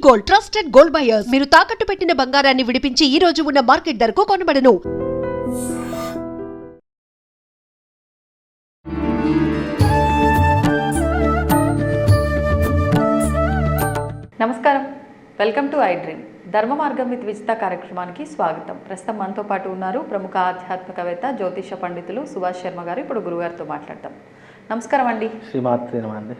Gold, trusted gold buyers. మీరు తాకట్టు పెట్టిన బంగారాన్ని విడిపించి ఈ రోజు ఉన్న మార్కెట్ ధరకు కొనబడను. నమస్కారం, వెల్కమ్ టు ఐ డ్రీమ్. ధర్మ మార్గం విత్ విజిత కార్యక్రమానికి స్వాగతం. ప్రస్తుతం మనతో పాటు ఉన్నారు ప్రముఖ ఆధ్యాత్మికవేత్త జ్యోతిష పండితులు సుభాష్ శర్మ గారు. ఇప్పుడు గురుగారితో మాట్లాడతాం. నమస్కారం అండి. శ్రీమాత్రే నమః అండి.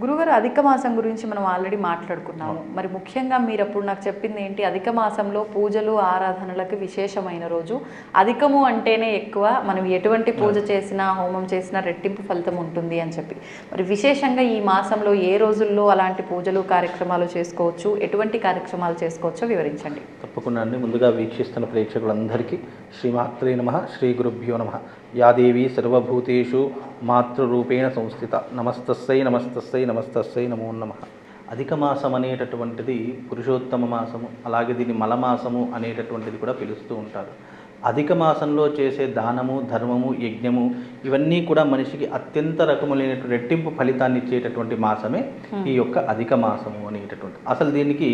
గురుగారు, అధిక మాసం గురించి మనం ఆల్రెడీ మాట్లాడుకున్నాము. మరి ముఖ్యంగా మీరు అప్పుడు నాకు చెప్పింది ఏంటి, అధిక మాసంలో పూజలు ఆరాధనలకు విశేషమైన రోజు. అధికము అంటేనే ఎక్కువ, మనం ఎటువంటి పూజ చేసినా హోమం చేసినా రెట్టింపు ఫలితం ఉంటుంది అని చెప్పి, మరి విశేషంగా ఈ మాసంలో ఏ రోజుల్లో అలాంటి పూజలు కార్యక్రమాలు చేసుకోవచ్చు, ఎటువంటి కార్యక్రమాలు చేసుకోవచ్చో వివరించండి. తప్పకుండా అండి. ముందుగా వీక్షిస్తున్న ప్రేక్షకులందరికీ శ్రీమాత్రే నమః, శ్రీ గురుభ్యో నమః. యాదేవి సర్వభూతేషు మాతృరూపేణ సంస్థిత. నమస్తస్సై నమస్తస్సై నమస్తస్సై నమో నమః. అధిక మాసం అనేటటువంటిది పురుషోత్తమ మాసము, అలాగే దీన్ని మలమాసము అనేటటువంటిది కూడా పిలుస్తూ ఉంటారు. అధిక మాసంలో చేసే దానము, ధర్మము, యజ్ఞము ఇవన్నీ కూడా మనిషికి అత్యంత రకములైనటువంటి రెట్టింపు ఫలితాన్ని ఇచ్చేటటువంటి మాసమే ఈ యొక్క అధిక మాసము అనేటటువంటి. అసలు దీనికి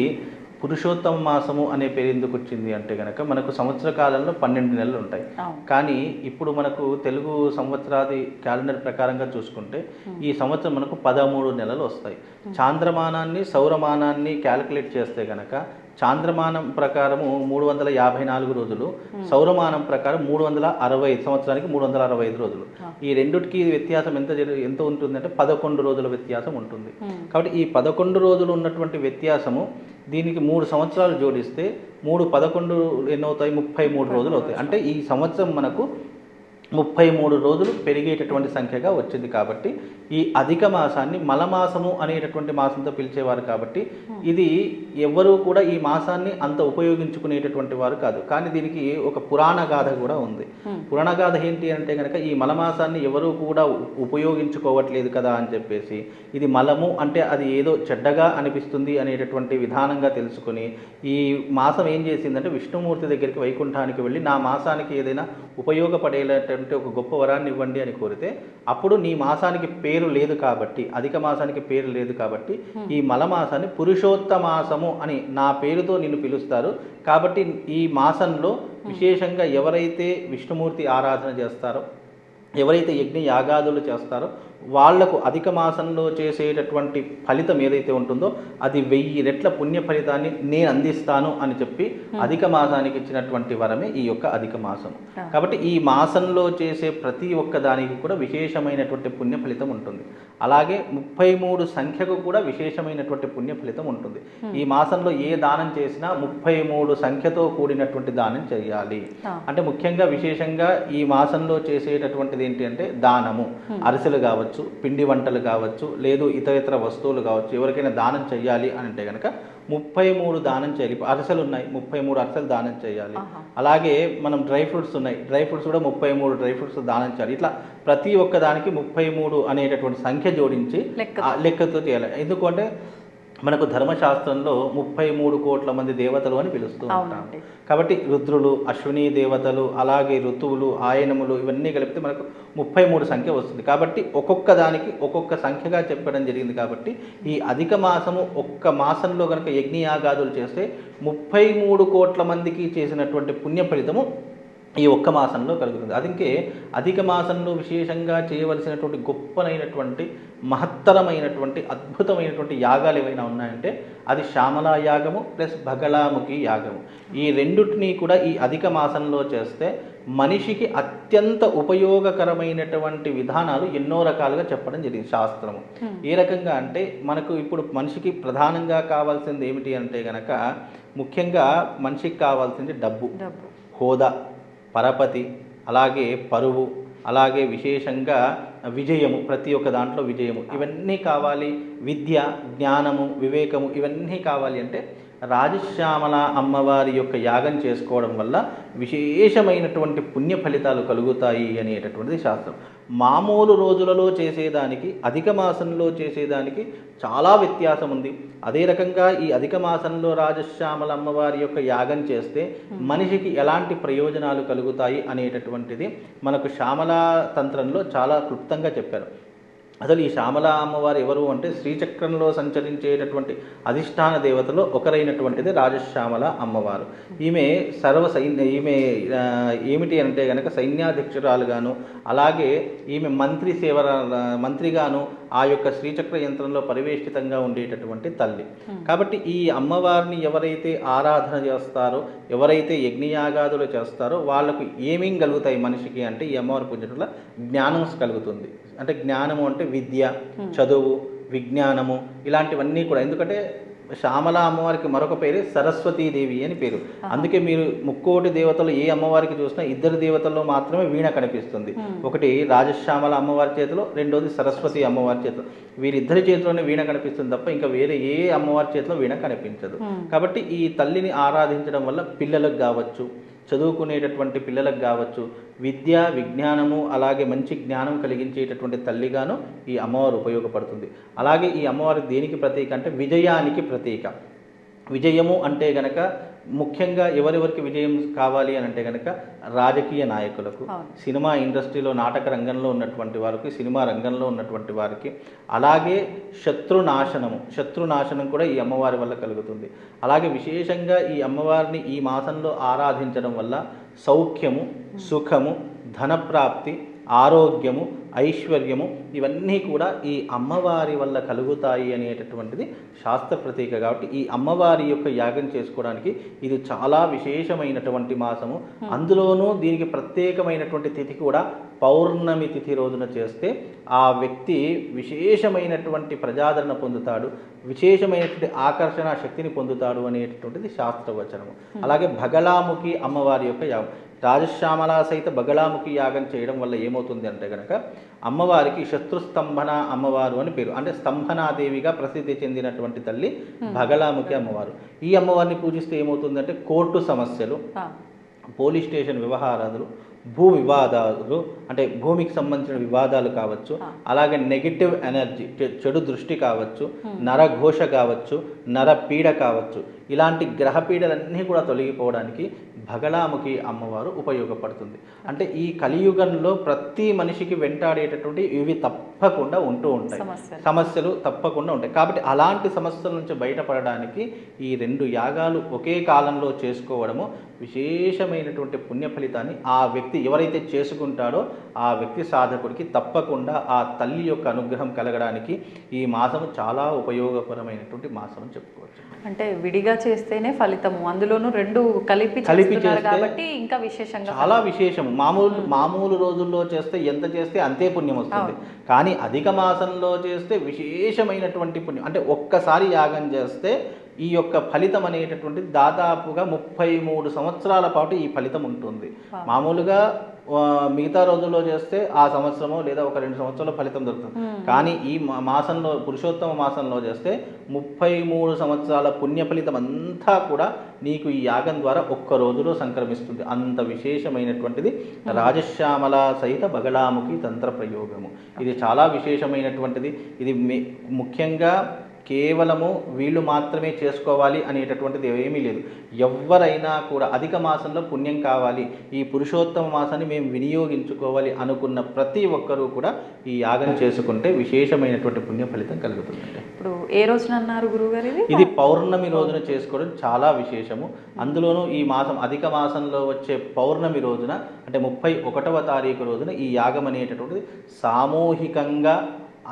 పురుషోత్తమ మాసము అనే పేరు ఎందుకు వచ్చింది అంటే కనుక, మనకు సంవత్సర కాలంలో 12 నెలలు ఉంటాయి. కానీ ఇప్పుడు మనకు తెలుగు సంవత్సరాది క్యాలెండర్ ప్రకారంగా చూసుకుంటే ఈ సంవత్సరం మనకు 13 నెలలు వస్తాయి. చాంద్రమానాన్ని సౌరమానాన్ని క్యాలిక్యులేట్ చేస్తే కనుక చాంద్రమానం ప్రకారము 354 రోజులు, సౌరమానం ప్రకారం 365, సంవత్సరానికి 365 రోజులు. ఈ రెండుకి వ్యత్యాసం ఎంత ఉంటుందంటే 11 రోజుల వ్యత్యాసం ఉంటుంది. కాబట్టి ఈ 11 రోజులు ఉన్నటువంటి వ్యత్యాసము దీనికి 3 సంవత్సరాలు జోడిస్తే 3 11 ఎన్నవుతాయి, 33 రోజులు అవుతాయి. అంటే ఈ సంవత్సరం మనకు 33 రోజులు పెరిగేటటువంటి సంఖ్యగా వచ్చింది. కాబట్టి ఈ అధిక మాసాన్ని మలమాసము అనేటటువంటి మాసంతో పిలిచేవారు. కాబట్టి ఇది ఎవ్వరూ కూడా ఈ మాసాన్ని అంత ఉపయోగించుకునేటటువంటి వారు కాదు. కానీ దీనికి ఒక పురాణ గాథ కూడా ఉంది. పురాణ గాథ ఏంటి అంటే కనుక, ఈ మలమాసాన్ని ఎవరూ కూడా ఉపయోగించుకోవట్లేదు కదా అని చెప్పేసి, ఇది మలము అంటే అది ఏదో చెడ్డగా అనిపిస్తుంది అనేటటువంటి విధానంగా తెలుసుకొని ఈ మాసం ఏం చేసిందంటే, విష్ణుమూర్తి దగ్గరికి వైకుంఠానికి వెళ్ళి నా మాసానికి ఏదైనా ఉపయోగపడేటటువంటి ఒక గొప్ప వరాన్ని ఇవ్వండి అని కోరితే, అప్పుడు నీ మాసానికి పేరు లేదు కాబట్టి, అధిక మాసానికి పేరు లేదు కాబట్టి ఈ మలమాసాన్ని పురుషోత్తమాసము అని నా పేరుతో నిన్ను పిలుస్తారు. కాబట్టి ఈ మాసంలో విశేషంగా ఎవరైతే విష్ణుమూర్తి ఆరాధన చేస్తారో, ఎవరైతే యజ్ఞ యాగాదులు చేస్తారో వాళ్లకు అధిక మాసంలో చేసేటటువంటి ఫలితం ఏదైతే ఉంటుందో అది 1000 రెట్ల పుణ్య ఫలితాన్ని నేను అందిస్తాను అని చెప్పి అధిక మాసానికి ఇచ్చినటువంటి వరమే ఈ యొక్క అధిక మాసం. కాబట్టి ఈ మాసంలో చేసే ప్రతి ఒక్క దానికి కూడా విశేషమైనటువంటి పుణ్య ఫలితం ఉంటుంది. అలాగే 33 సంఖ్యకు కూడా విశేషమైనటువంటి పుణ్య ఫలితం ఉంటుంది. ఈ మాసంలో ఏ దానం చేసినా 33 సంఖ్యతో కూడినటువంటి దానం చేయాలి. అంటే ముఖ్యంగా విశేషంగా ఈ మాసంలో చేసేటటువంటిది ఏంటి అంటే దానము, అరిసెలు కావచ్చు, పిండి వంటలు కావచ్చు, లేదు ఇతర వస్తువులు కావచ్చు, ఎవరికైనా దానం చేయాలి అని అంటే కనుక 33 దానం చేయాలి. అరిసెలు ఉన్నాయి, 33 అరిసెలు దానం చేయాలి. అలాగే మనం డ్రై ఫ్రూట్స్ ఉన్నాయి, డ్రై ఫ్రూట్స్ కూడా 33 డ్రై ఫ్రూట్స్ దానం చేయాలి. ఇట్లా ప్రతి ఒక్క దానికి 33 అనేటటువంటి సంఖ్య జోడించి లెక్కతో చేయాలి. ఎందుకంటే మనకు ధర్మశాస్త్రంలో 33 కోట్ల మంది దేవతలు అని పిలుస్తూ ఉంటాం. కాబట్టి రుద్రులు, అశ్విని దేవతలు, అలాగే ఋతువులు, ఆయనములు ఇవన్నీ కలిపితే మనకు 33 సంఖ్య వస్తుంది. కాబట్టి ఒక్కొక్క దానికి ఒక్కొక్క సంఖ్యగా చెప్పడం జరిగింది. కాబట్టి ఈ అధిక మాసము ఒక్క మాసంలో కనుక యజ్ఞయాగాదులు చేస్తే 33 కోట్ల మందికి చేసినటువంటి పుణ్య ఫలితము ఈ ఒక్క మాసంలో కలుగుతుంది. అదికే అధిక మాసంలో విశేషంగా చేయవలసినటువంటి గొప్పనైనటువంటి మహత్తరమైనటువంటి అద్భుతమైనటువంటి యాగాలు ఏవైనా ఉన్నాయంటే అది శ్యామలా యాగము ప్లస్ బగళాముఖి యాగము. ఈ రెండుటిని కూడా ఈ అధిక మాసంలో చేస్తే మనిషికి అత్యంత ఉపయోగకరమైనటువంటి విధానాలు ఎన్నో రకాలుగా చెప్పడం జరిగింది శాస్త్రము. ఏ రకంగా అంటే, మనకు ఇప్పుడు మనిషికి ప్రధానంగా కావాల్సింది ఏమిటి అంటే గనక, ముఖ్యంగా మనిషికి కావాల్సింది డబ్బు, హోదా, పరపతి, అలాగే పరువు, అలాగే విశేషంగా విజయము, ప్రతి ఒక్క దాంట్లో విజయము ఇవన్నీ కావాలి. విద్య, జ్ఞానము, వివేకము ఇవన్నీ కావాలి అంటే రాజశ్యామల అమ్మవారి యొక్క యాగం చేసుకోవడం వల్ల విశేషమైనటువంటి పుణ్య ఫలితాలు కలుగుతాయి అనేటటువంటిది శాస్త్రం. మామూలు రోజులలో చేసేదానికి అధిక మాసంలో చేసేదానికి చాలా వ్యత్యాసం ఉంది. అదే రకంగా ఈ అధిక మాసంలో రాజశ్యామల అమ్మవారి యొక్క యాగం చేస్తే మనిషికి ఎలాంటి ప్రయోజనాలు కలుగుతాయి అనేటటువంటిది మనకు శ్యామలా తంత్రంలో చాలా క్లుప్తంగా చెప్పారు. అసలు ఈ శ్యామల అమ్మవారు ఎవరు అంటే శ్రీచక్రంలో సంచరించేటటువంటి అధిష్టాన దేవతలో ఒకరైనటువంటిది రాజశ్యామల అమ్మవారు. ఈమె ఈమె ఏమిటి అంటే కనుక సైన్యాధ్యక్షురాలుగాను, అలాగే ఈమె మంత్రిగాను ఆ యొక్క శ్రీచక్ర యంత్రంలో పరివేష్టితంగా ఉండేటటువంటి తల్లి. కాబట్టి ఈ అమ్మవారిని ఎవరైతే ఆరాధన చేస్తారో, ఎవరైతే యజ్ఞయాగాదులు చేస్తారో వాళ్ళకు ఏమేం కలుగుతాయి మనిషికి అంటే ఈ అమ్మవారి పూజ వల్ల జ్ఞానం కలుగుతుంది. అంటే జ్ఞానము అంటే విద్య, చదువు, విజ్ఞానము ఇలాంటివన్నీ కూడా. ఎందుకంటే శ్యామల అమ్మవారికి మరొక పేరు సరస్వతీదేవి అని పేరు. అందుకే మీరు ముక్కోటి దేవతలు ఏ అమ్మవారికి చూసినా ఇద్దరు దేవతల్లో మాత్రమే వీణ కనిపిస్తుంది. ఒకటి రాజశ్యామల అమ్మవారి చేతిలో, రెండోది సరస్వతి అమ్మవారి చేతిలో. వీరిద్దరి చేతిలోనే వీణ కనిపిస్తుంది తప్ప ఇంకా వేరే ఏ అమ్మవారి చేతిలో వీణ కనిపించదు. కాబట్టి ఈ తల్లిని ఆరాధించడం వల్ల పిల్లలకు కావచ్చు, చదువుకునేటటువంటి పిల్లలకు కావచ్చు, విద్య, విజ్ఞానము, అలాగే మంచి జ్ఞానం కలిగించేటటువంటి తల్లిగాను ఈ అమ్మవారు ఉపయోగపడుతుంది. అలాగే ఈ అమ్మవారి దేనికి ప్రతీక అంటే విజయానికి ప్రతీక. విజయము అంటే గనక ముఖ్యంగా ఎవరెవరికి విజయం కావాలి అని అంటే కనుక రాజకీయ నాయకులకు, సినిమా ఇండస్ట్రీలో నాటక రంగంలో ఉన్నటువంటి వారికి, సినిమా రంగంలో ఉన్నటువంటి వారికి, అలాగే శత్రునాశనం కూడా ఈ అమ్మవారి వల్ల కలుగుతుంది. అలాగే విశేషంగా ఈ అమ్మవారిని ఈ మాసంలో ఆరాధించడం వల్ల సౌఖ్యము, సుఖము, ధనప్రాప్తి, ఆరోగ్యము, ఐశ్వర్యము ఇవన్నీ కూడా ఈ అమ్మవారి వల్ల కలుగుతాయి అనేటటువంటిది శాస్త్ర ప్రతీక. కాబట్టి ఈ అమ్మవారి యొక్క యాగం చేసుకోవడానికి ఇది చాలా విశేషమైనటువంటి మాసము. అందులోనూ దీనికి ప్రత్యేకమైనటువంటి తిథి కూడా పౌర్ణమి తిథి రోజున చేస్తే ఆ వ్యక్తి విశేషమైనటువంటి ప్రజాదరణ పొందుతాడు, విశేషమైనటువంటి ఆకర్షణ శక్తిని పొందుతాడు అనేటటువంటిది శాస్త్రవచనము. అలాగే బగళాముఖి అమ్మవారి యొక్క యాగం, రాజశ్యామల సహిత బగళాముఖి యాగం చేయడం వల్ల ఏమవుతుంది అంటే కనుక అమ్మవారికి శత్రుస్తంభన అమ్మవారు అని పేరు. అంటే స్తంభనాదేవిగా ప్రసిద్ధి చెందినటువంటి తల్లి బగళాముఖి అమ్మవారు. ఈ అమ్మవారిని పూజిస్తే ఏమవుతుందంటే కోర్టు సమస్యలు, పోలీస్ స్టేషన్ వ్యవహారాలు, భూ వివాదాలు అంటే భూమికి సంబంధించిన వివాదాలు కావచ్చు, అలాగే నెగిటివ్ ఎనర్జీ, చెడు దృష్టి కావచ్చు, నరఘోష కావచ్చు, నరపీడ కావచ్చు, ఇలాంటి గ్రహపీడలన్నీ కూడా తొలగిపోవడానికి బగళాముఖి అమ్మవారు ఉపయోగపడుతుంది. అంటే ఈ కలియుగంలో ప్రతి మనిషికి వెంటాడేటటువంటి ఇవి తప్పకుండా ఉంటూ ఉంటాయి, సమస్యలు తప్పకుండా ఉంటాయి. కాబట్టి అలాంటి సమస్యల నుంచి బయటపడడానికి ఈ 2 యాగాలు ఒకే కాలంలో చేసుకోవడము విశేషమైనటువంటి పుణ్య ఫలితాన్ని ఆ వ్యక్తి ఎవరైతే చేసుకుంటాడో ఆ వ్యక్తి సాధకుడికి తప్పకుండా ఆ తల్లి యొక్క అనుగ్రహం కలగడానికి ఈ మాసము చాలా ఉపయోగకరమైనటువంటి మాసం అని చెప్పుకోవచ్చు. అంటే విడిగా చేస్తేనే ఫలితము, అందులోనూ 2 కలిపి చేస్తున్నారు కాబట్టి ఇంకా విశేషంగా చాలా విశేషము. మామూలు రోజుల్లో చేస్తే ఎంత చేస్తే అంతే పుణ్యం వస్తుంది. కానీ అధిక మాసంలో చేస్తే విశేషమైనటువంటి పుణ్యం. అంటే ఒక్కసారి యాగం చేస్తే ఈ యొక్క ఫలితం అనేటటువంటిది దాదాపుగా 33 సంవత్సరాల పాటు ఈ ఫలితం ఉంటుంది. మామూలుగా మిగతా రోజుల్లో చేస్తే ఆ సంవత్సరమో లేదా ఒక 2 సంవత్సరాల ఫలితం దొరుకుతుంది. కానీ ఈ మాసంలో, పురుషోత్తమ మాసంలో చేస్తే 33 సంవత్సరాల పుణ్య ఫలితం అంతా కూడా నీకు ఈ యాగం ద్వారా ఒక్క రోజులో సంక్రమిస్తుంది. అంత విశేషమైనటువంటిది రాజశ్యామల సహిత బగళాముఖి తంత్ర ప్రయోగము. ఇది చాలా విశేషమైనటువంటిది. ఇది ముఖ్యంగా కేవలము వీళ్ళు మాత్రమే చేసుకోవాలి అనేటటువంటిది ఏమీ లేదు. ఎవరైనా కూడా అధిక మాసంలో పుణ్యం కావాలి, ఈ పురుషోత్తమ మాసాన్ని మేము వినియోగించుకోవాలి అనుకున్న ప్రతి ఒక్కరూ కూడా ఈ యాగం చేసుకుంటే విశేషమైనటువంటి పుణ్య ఫలితం కలుగుతుంది. ఇప్పుడు ఏ రోజున అన్నారు గురువుగారు? ఇది పౌర్ణమి రోజున చేసుకోవడం చాలా విశేషము. అందులోనూ ఈ మాసం అధిక మాసంలో వచ్చే పౌర్ణమి రోజున అంటే 31వ తారీఖు రోజున ఈ యాగం అనేటటువంటిది సామూహికంగా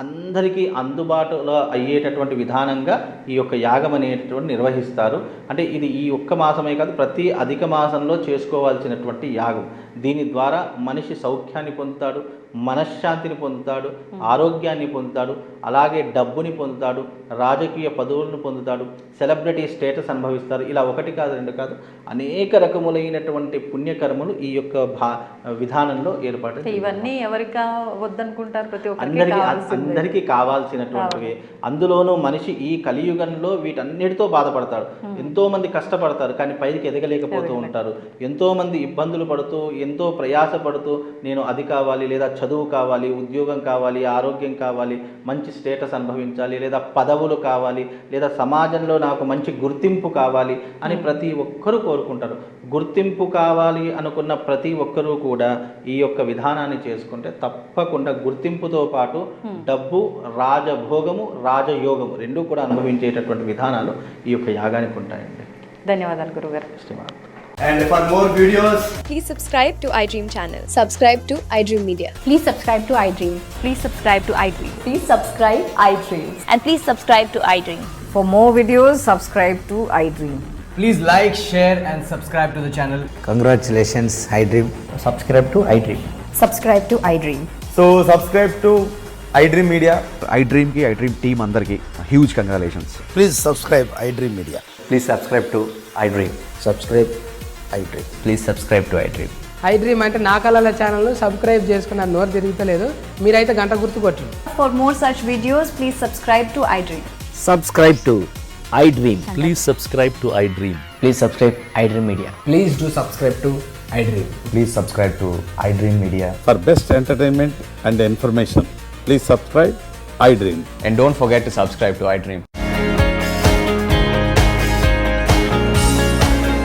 అందరికీ అందుబాటులో అయ్యేటటువంటి విధానంగా ఈ యొక్క యాగం అనేటటువంటి నిర్వహిస్తారు. అంటే ఇది ఈ ఒక్క మాసమే కాదు, ప్రతి అధిక మాసంలో చేసుకోవాల్సినటువంటి యాగం. దీని ద్వారా మనిషి సౌఖ్యాన్ని పొందుతాడు, మనశ్శాంతిని పొందుతాడు, ఆరోగ్యాన్ని పొందుతాడు, అలాగే డబ్బుని పొందుతాడు, రాజకీయ పదవులను పొందుతాడు, సెలబ్రిటీ స్టేటస్ అనుభవిస్తారు. ఇలా 1 కాదు 2 కాదు అనేక రకములైనటువంటి పుణ్యకర్మలు ఈ యొక్క విధానంలో ఏర్పాటు. ఇవన్నీ ఎవరికి వద్దనుకుంటారు? ప్రతి అందరికీ కావాల్సినటువంటివి. అందులోనూ మనిషి ఈ కలియుగంలో వీటన్నిటితో బాధపడతాడు. ఎంతో మంది కష్టపడతారు కానీ పైకి ఎదగలేకపోతూ ఉంటారు. ఎంతో మంది ఇబ్బందులు పడుతూ, ఎంతో ప్రయాసపడుతూ నేను అది కావాలి, లేదా చదువు కావాలి, ఉద్యోగం కావాలి, ఆరోగ్యం కావాలి, మంచి స్టేటస్ అనుభవించాలి, లేదా పదవులు కావాలి, లేదా సమాజంలో నాకు మంచి గుర్తింపు కావాలి అని ప్రతి ఒక్కరూ కోరుకుంటారు. గుర్తింపు కావాలి అనుకున్న ప్రతి ఒక్కరూ కూడా ఈ యొక్క విధానాన్ని చేసుకుంటే తప్పకుండా గుర్తింపుతో పాటు డబ్బు, రాజభోగము, రాజయోగము రెండూ కూడా అనుభవించేటటువంటి విధానాలు ఈ యొక్క యాగానికి ఉంటాయండి. ధన్యవాదాలు గురుగారు. Shriman. And for more videos, Please subscribe to iDream channel. Subscribe to iDream Media. Please subscribe to iDream. Please subscribe to iDream. Please subscribe iDream. And please subscribe to iDream. For more videos, subscribe to iDream. please like, share, and subscribe to the channel. Congratulations, iDream. Subscribe to iDream. Subscribe to iDream. So subscribe to iDream Media. iDream ki iDream team andarki huge congratulations. Please subscribe iDream Media. Please subscribe to iDream. Subscribe iDream. Please subscribe to iDream. iDream అంటే నా కళల ఛానల్ను subscribe చేసుకున్న నోరు తిరుగుతలేదు, మీరైతే గంట గుర్తు కొట్టండి. For more such videos, please subscribe to iDream. Subscribe to iDream. Please subscribe to iDream. Please subscribe iDream Media. Please do subscribe to iDream. Please subscribe to iDream Media. For best entertainment and information, please subscribe iDream. And don't forget to subscribe to iDream.